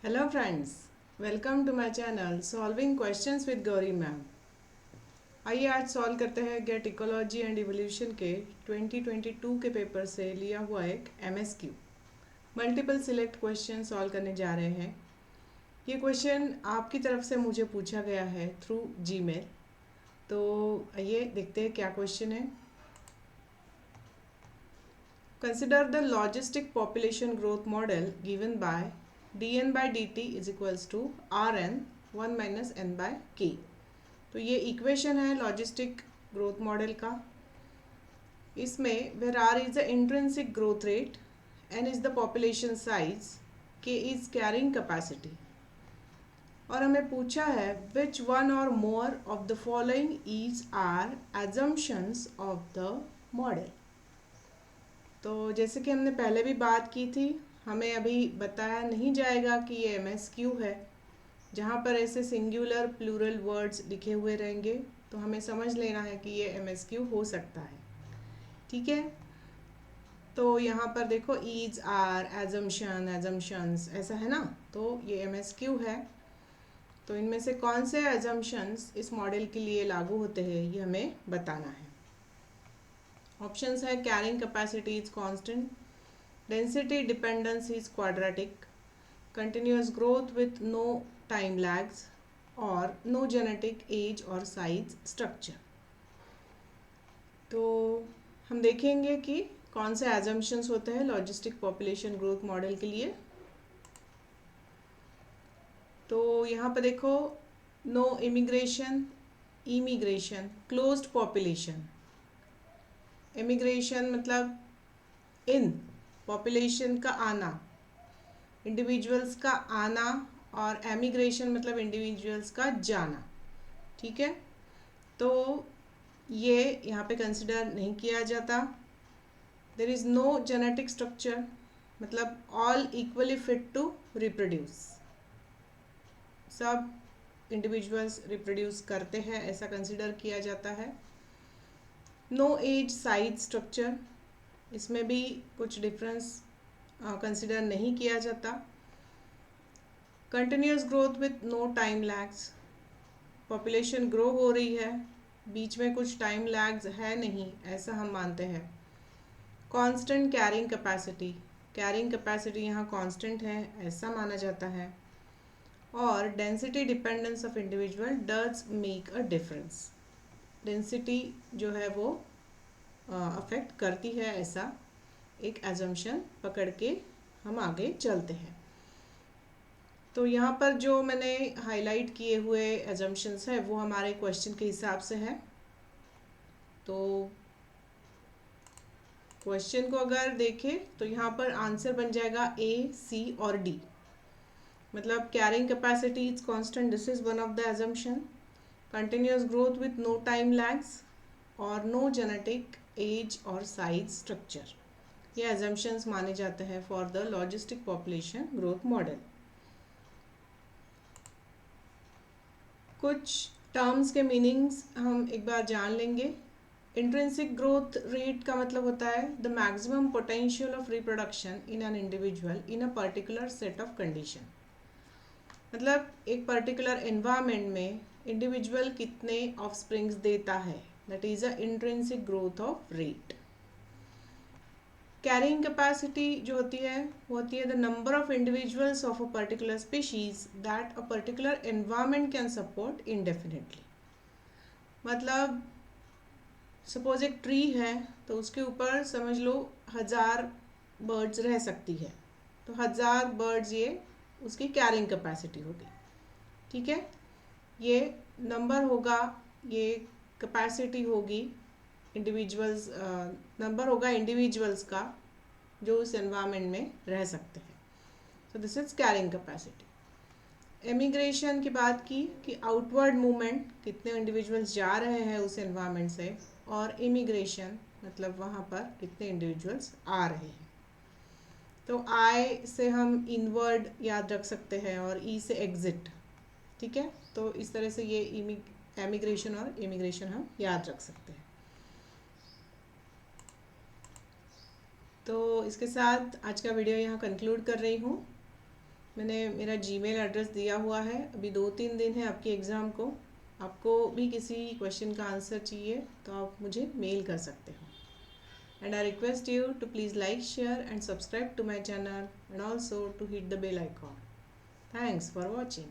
Hello friends, welcome to my channel solving questions with Gauri ma'am. आइए आज solve करते हैं गेट इकोलॉजी एंड इवोल्यूशन के 2022 के पेपर से लिया हुआ एक MSQ multiple select question solve करने जा रहे हैं। ये क्वेश्चन आपकी तरफ से मुझे पूछा गया है थ्रू जीमेल। तो आइए देखते हैं क्या क्वेश्चन है। Consider the logistic population growth model given by dn by dt is equals to rn 1 minus n by k। तो ये इक्वेशन है लॉजिस्टिक ग्रोथ मॉडल का। इसमें where r is the intrinsic growth rate, n is the population size, k is carrying capacity. और हमें पूछा है which one or more of the following is are assumptions of the model. तो जैसे कि हमने पहले भी बात की थी, हमें अभी बताया नहीं जाएगा कि ये एमएसक्यू है। जहाँ पर ऐसे सिंगुलर प्लूरल वर्ड्स लिखे हुए रहेंगे तो हमें समझ लेना है कि ये एमएसक्यू हो सकता है। ठीक है, तो यहाँ पर देखो ईज आर एजम्पशन एजम्पशंस ऐसा है ना, तो ये एमएसक्यू है। तो इनमें से कौन से एजम्पशंस इस मॉडल के लिए लागू होते हैं ये हमें बताना है। ऑप्शंस है carrying capacity is constant, density dependence is quadratic, continuous growth with no time lags और no genetic age और size structure। तो हम देखेंगे कि कौन से assumptions होते हैं लॉजिस्टिक पॉपुलेशन ग्रोथ मॉडल के लिए। तो यहाँ पर देखो no immigration, immigration, closed population. Immigration मतलब इन पॉपुलेशन का आना, इंडिविजुअल्स का आना, और एमिग्रेशन मतलब इंडिविजुअल्स का जाना। ठीक है, तो ये यहाँ पे कंसिडर नहीं किया जाता। There is no genetic structure मतलब all equally fit to reproduce, सब इंडिविजुअल्स रिप्रोड्यूस करते हैं ऐसा कंसिडर किया जाता है। नो एज साइज स्ट्रक्चर, इसमें भी कुछ डिफरेंस कंसिडर नहीं किया जाता। Continuous growth with no time lags, population grow हो रही है, बीच में कुछ टाइम लैग्स है नहीं ऐसा हम मानते हैं। Constant carrying capacity, carrying capacity यहाँ कांस्टेंट है ऐसा माना जाता है। और density dependence of individual does make a difference, density जो है वो अफेक्ट करती है ऐसा एक एजम्पशन पकड़ के हम आगे चलते हैं। तो यहाँ पर जो मैंने हाईलाइट किए हुए एजम्पशंस है वो हमारे क्वेश्चन के हिसाब से है। तो क्वेश्चन को अगर देखें तो यहाँ पर आंसर बन जाएगा ए, सी और डी। मतलब carrying capacity is constant, this is one of the assumption. Continuous growth with no time lags और नो जेनेटिक एज और साइज स्ट्रक्चर, ये एजम्पशंस माने जाते हैं for the logistic population growth model. कुछ टर्म्स के मीनिंग्स हम एक बार जान लेंगे। इंट्रिंसिक ग्रोथ रेट का मतलब होता है the maximum potential of reproduction in an individual in a particular set of condition. मतलब एक पर्टिकुलर एनवायरनमेंट में इंडिविजुअल कितने ऑफस्प्रिंग्स देता है, that is a intrinsic growth of rate. Carrying capacity जो होती है वो होती है the number of individuals of a particular species that a particular environment can support इंडेफिनिटली। मतलब सपोज एक ट्री है तो उसके ऊपर समझ लो 1000 बर्ड्स रह सकती है, तो 1000 बर्ड्स ये उसकी कैरिंग कैपेसिटी होगी। ठीक है, ये नंबर होगा, ये कैपेसिटी होगी इंडिविजुअल्स, नंबर होगा इंडिविजुअल्स का जो उस एनवायरनमेंट में रह सकते हैं। So this is carrying capacity. Emigration की बात की कि आउटवर्ड मूवमेंट, कितने इंडिविजुअल्स जा रहे हैं उस एनवायरनमेंट से, और इमिग्रेशन मतलब वहाँ पर कितने इंडिविजुअल्स आ रहे हैं। तो आई से हम इनवर्ड याद रख सकते हैं और ई से एग्जिट। ठीक है, तो इस तरह से ये एमिग्रेशन और इमिग्रेशन हम याद रख सकते हैं। तो इसके साथ आज का वीडियो यहाँ कंक्लूड कर रही हूँ। मैंने मेरा जीमेल एड्रेस दिया हुआ है। अभी 2-3 दिन है आपके एग्ज़ाम को। आपको भी किसी क्वेश्चन का आंसर चाहिए तो आप मुझे मेल कर सकते हो। And I request you to please like, share and subscribe to my channel, and also to hit the bell icon. Thanks for watching.